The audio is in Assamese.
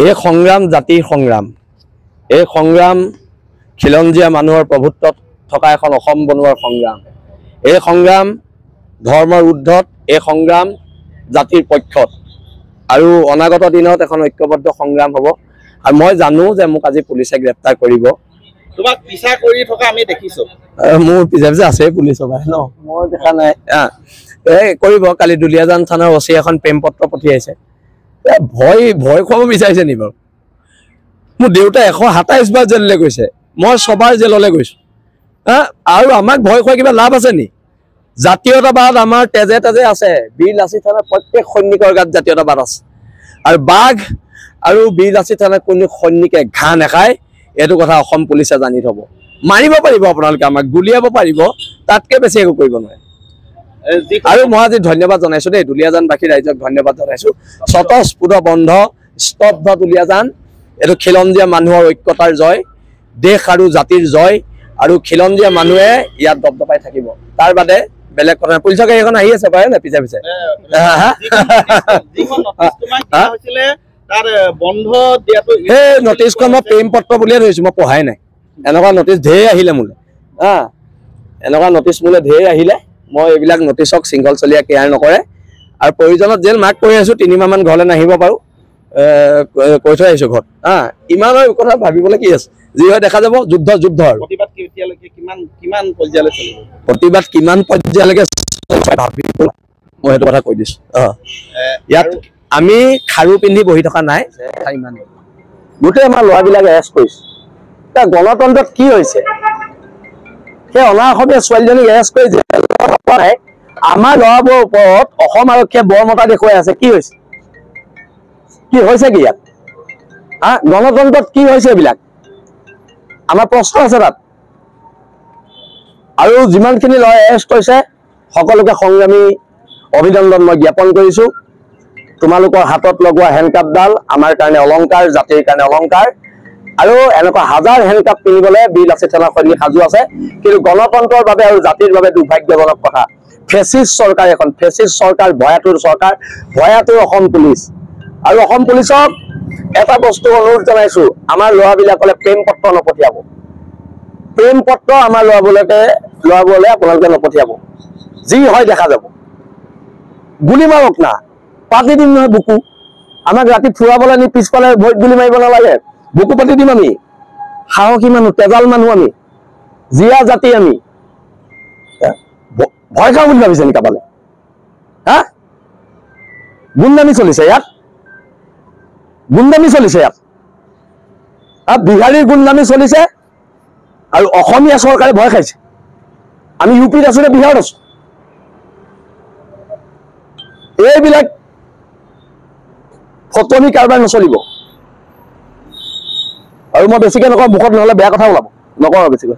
এই সংগ্ৰাম জাতিৰ সংগ্ৰাম, এই সংগ্ৰাম খিলঞ্জীয়া মানুহৰ প্ৰভুত্বত থকা এখন অসম বনোৱাৰ সংগ্ৰাম, এই সংগ্ৰাম ধৰ্মৰ ঊৰ্ধত, এই সংগ্ৰাম জাতিৰ পক্ষত আৰু অনাগত দিনত এখন ঐক্যবদ্ধ সংগ্ৰাম হ'ব। আৰু মই জানো যে মোক আজি পুলিচে গ্ৰেপ্তাৰ কৰিব। তোমাক পিছা কৰি থকা আমি দেখিছো। মোৰ পিছে পিছে আছে পুলিচ সবাই ন, মই দেখা নাই। কৰিব। কালি দুলীয়াজান থানাৰ অচি এখন প্ৰেম পত্ৰ পঠিয়াইছে। ভয় খুৱাব বিচাৰিছে নি বাৰু? মোৰ দেউতা 127 বাৰ জেললৈ গৈছে, মই 6 বাৰ জেললৈ গৈছো। আৰু আমাক ভয় খোৱা কিবা লাভ আছে নি? জাতীয়তাবাদ আমাৰ তেজে তেজে আছে। বীৰ লাচিত থানাৰ প্ৰত্যেক সৈনিকৰ গাত জাতীয়তাবাদ আছে। আৰু বাঘ আৰু বীৰ লাচিত থানাৰ কোনো সৈনিকে ঘাঁহ নাখায়, এইটো কথা অসম পুলিচে জানি থব। মাৰিব পাৰিব আপোনালোকে, আমাক গুলিয়াব পাৰিব, তাতকে বেছি একো কৰিব নোৱাৰে। আৰু মই আজি ধন্যবাদ জনাইছো দেই, দুলীয়াজানবাসী ৰাইজক ধন্যবাদ জনাইছো। স্বতঃস্ফূৰ্ত বন্ধ, স্তব্ধ দুলীয়াজান, এইটো খিলঞ্জীয়া মানুহৰ ঐক্যতাৰ জয়, দেশ আৰু জাতিৰ জয়। আৰু খিলঞ্জীয়া মানুহে ইয়াত দপদপাই থাকিব। তাৰ বাদে বেলেগ কথা। পুলিচৰ গাড়ী এখন আহি আছে পাৰে নে পিছে পিছে? এই নটিচখন মই প্ৰেম পত্ৰ বুলিয়ে ধৰিছো, মই পঢ়াই নাই। এনেকুৱা নটিচ ঢেৰ আহিলে মোলৈ। এনেকুৱা নটিচ মোলৈ ঢেৰ আহিলে। মই এইবিলাক নটিচক শৃংখল চলীয়া কেয়াৰ নকৰে। আৰু প্ৰয়োজনত জেল মাৰ্ক কৰি আছো, 3 মাহ মান ঘৰলৈ নাহিব পাৰো, কৈ থৈ আহিছো ঘৰত। ইমান আৰু কথা ভাবিবলৈ কি আছে, যি হয় দেখা যাব। যুদ্ধ আৰু প্ৰতিবাদ কিমান পৰ্যায়লৈকে মই সেইটো কথা কৈ দিছো। ইয়াত আমি খাৰু পিন্ধি বহি থকা নাই। গোটেই আমাৰ ল'ৰাবিলাকে এৰেষ্ট কৰিছে। গণতন্ত্ৰত কি হৈছে? সেই অনা অসমীয়া ছোৱালীজনীক এৰেষ্ট কৰি নাই, আমাৰ ল'ৰাবোৰৰ ওপৰত অসম আৰক্ষীয়ে বৰমতা দেখুৱাই আছে। কি হৈছে? কি হৈছে কি ইয়াত? গণতন্ত্ৰত কি হৈছে এইবিলাক? আমাৰ প্ৰশ্ন আছে তাত। আৰু যিমানখিনি ল'ৰা এৰেষ্ট কৰিছে সকলোকে সংগ্ৰামী অভিনন্দন মই জ্ঞাপন কৰিছো। তোমালোকৰ হাতত লগোৱা হেণ্ডকাপডাল আমাৰ কাৰণে অলংকাৰ, জাতিৰ কাৰণে অলংকাৰ। আৰু এনেকুৱা হাজাৰ হেণ্ডকাপ কিনিবলৈ বীৰ লাচিত থানাৰ সৈনিক সাজু আছে। কিন্তু গণতন্ত্ৰৰ বাবে আৰু জাতিৰ বাবে দুৰ্ভাগ্যজনক কথা, ফেচিষ্ট চৰকাৰ এখন, ফেচিষ্ট চৰকাৰ, ভয়াতুৰ চৰকাৰ, ভয়াতুৰ অসম পুলিচ। আৰু অসম পুলিচক এটা বস্তু অনুৰোধ জনাইছো, আমাৰ ল'ৰাবিলাকলে প্ৰেম পত্ৰ নপঠিয়াব। প্ৰেম পত্ৰ আমাৰ ল'ৰাবোৰলৈ আপোনালোকে নপঠিয়াব। যি হয় দেখা যাব। গুলি মাৰক না, পাতি দিম নহয় বুকু। আমাক ৰাতি ফুৰাবলৈ নি পিছফালে ভৰিত গুলি মাৰিব নালাগে, বুকু পাতি দিম আমি। সাহসী মানুহ, তেজাল মানুহ আমি, জীয়া জাতি আমি। ভয় খাওঁ বুলি ভাবিছে নি কাবালে? গুণ্ডামি চলিছে ইয়াত, গুণ্ডামি চলিছে ইয়াত। বিহাৰীৰ গুণ্ডামি চলিছে আৰু অসমীয়া চৰকাৰে ভয় খাইছে। আমি ইউপিত আছো নে বিহাৰত আছো? এইবিলাক ফটনি কাৰবাৰ নচলিব। আৰু মই বেছিকে নকওঁ, মুখত নহলে বেয়া কথা ওলাব, নকওঁ বেছিকৈ।